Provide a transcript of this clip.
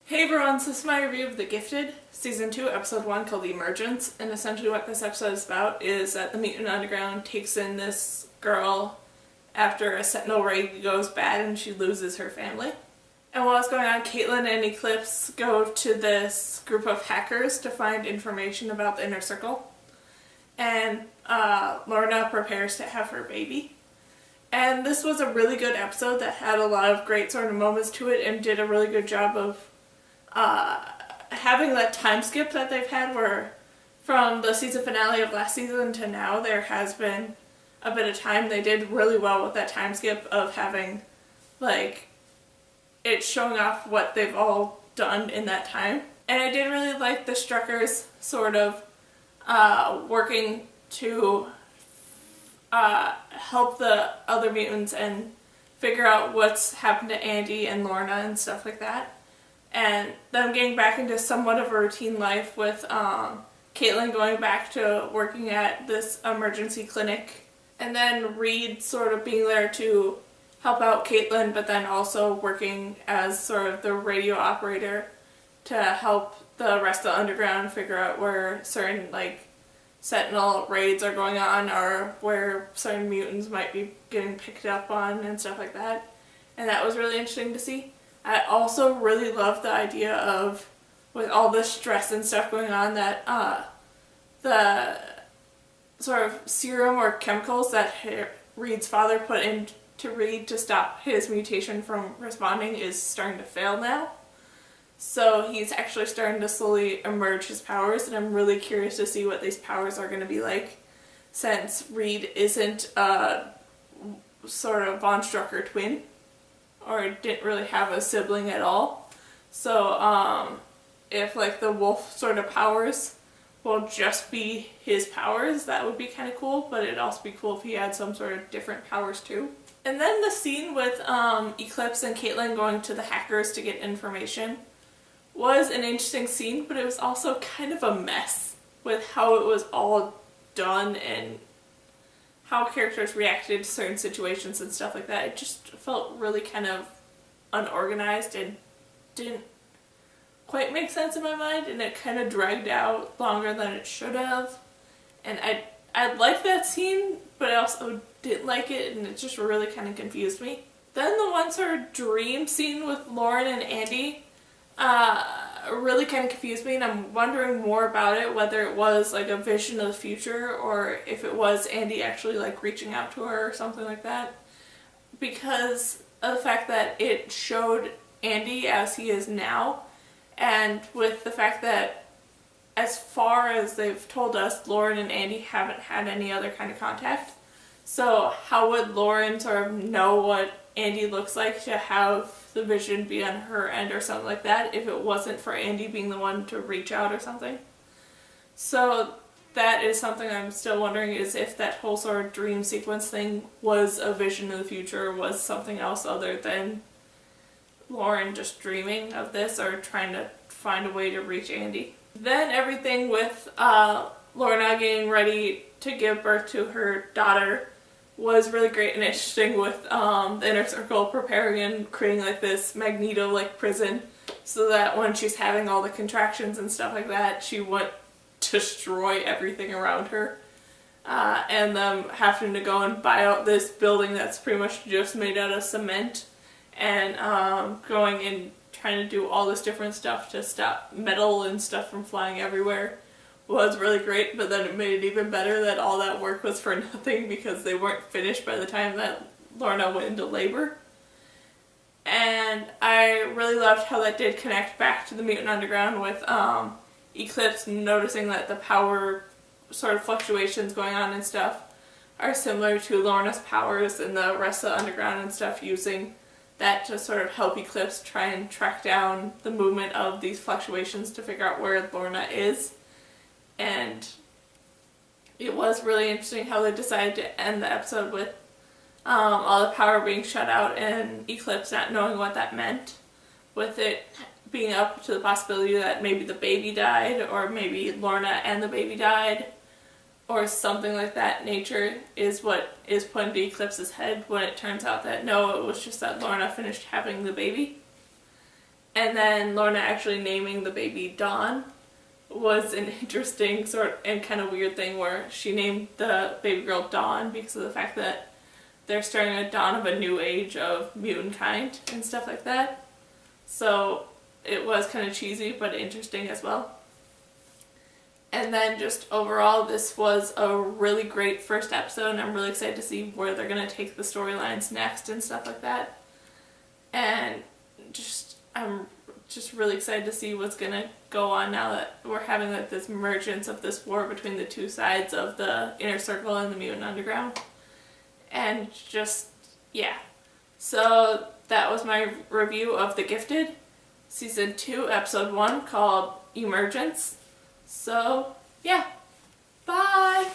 Hey everyone, so this is my review of The Gifted, Season 2, Episode 1, called eMergence, and essentially what this episode is about is that the Mutant Underground takes in this girl after a Sentinel raid goes bad and she loses her family. And while it's going on, Caitlin and Eclipse go to this group of hackers to find information about the Inner Circle, and Lorna prepares to have her baby. And this was a really good episode that had a lot of great sort of moments to it and did a really good job of having that time skip that they've had where from the season finale of last season to now there has been a bit of time. They did really well with that time skip of having like it showing off what they've all done in that time. And I did really like the Struckers sort of working to help the other mutants and figure out what's happened to Andy and Lorna and stuff like that. And them getting back into somewhat of a routine life with Caitlin going back to working at this emergency clinic. And then Reed sort of being there to help out Caitlin, but then also working as sort of the radio operator to help the rest of the Underground figure out where certain like Sentinel raids are going on or where certain mutants might be getting picked up on and stuff like that. And that was really interesting to see. I also really loved the idea of, with all the stress and stuff going on, that the sort of serum or chemicals that Reed's father put into Reed to stop his mutation from responding is starting to fail now. So he's actually starting to slowly emerge his powers, and I'm really curious to see what these powers are going to be like, since Reed isn't a sort of Von Strucker twin, or didn't really have a sibling at all. So if like the wolf sort of powers will just be his powers, that would be kind of cool, but it'd also be cool if he had some sort of different powers too. And then the scene with Eclipse and Caitlin going to the hackers to get information was an interesting scene, but it was also kind of a mess with how it was all done and how characters reacted to certain situations and stuff like that. It just felt really kind of unorganized and didn't quite make sense in my mind, and it kind of dragged out longer than it should have. And I liked that scene, but I also didn't like it, and it just really kind of confused me. Then the one sort of dream scene with Lauren and Andy really kind of confused me, and I'm wondering more about it, whether it was like a vision of the future or if it was Andy actually like reaching out to her or something like that, because of the fact that it showed Andy as he is now, and with the fact that as far as they've told us, Lauren and Andy haven't had any other kind of contact. So how would Lauren sort of know what Andy looks like to have the vision be on her end or something like that if it wasn't for Andy being the one to reach out or something? So that is something I'm still wondering, is if that whole sort of dream sequence thing was a vision of the future, or was something else other than Lauren just dreaming of this or trying to find a way to reach Andy. Then everything with Lorna getting ready to give birth to her daughter was really great and interesting, with the Inner Circle preparing and creating like this Magneto like prison so that when she's having all the contractions and stuff like that, she wouldn't destroy everything around her, and them having to go and buy out this building that's pretty much just made out of cement, and going and trying to do all this different stuff to stop metal and stuff from flying everywhere was really great. But then it made it even better that all that work was for nothing because they weren't finished by the time that Lorna went into labor. And I really loved how that did connect back to the Mutant Underground, with Eclipse noticing that the power sort of fluctuations going on and stuff are similar to Lorna's powers, and the rest of the Underground and stuff using that to sort of help Eclipse try and track down the movement of these fluctuations to figure out where Lorna is. And it was really interesting how they decided to end the episode with all the power being shut out and Eclipse not knowing what that meant, with it being up to the possibility that maybe the baby died, or maybe Lorna and the baby died, or something like that nature is what is put into Eclipse's head, when it turns out that no, it was just that Lorna finished having the baby. And then Lorna actually naming the baby Dawn was an interesting sort and kind of weird thing where she named the baby girl Dawn because of the fact that they're starting a dawn of a new age of mutant kind and stuff like that. So it was kind of cheesy but interesting as well. And then just overall, this was a really great first episode, and I'm really excited to see where they're going to take the storylines next and stuff like that. And I'm just really excited to see what's going to go on now that we're having like this emergence of this war between the two sides of the Inner Circle and the Mutant Underground. And just, yeah. So that was my review of The Gifted, Season 2, Episode 1, called eMergence. So, yeah. Bye!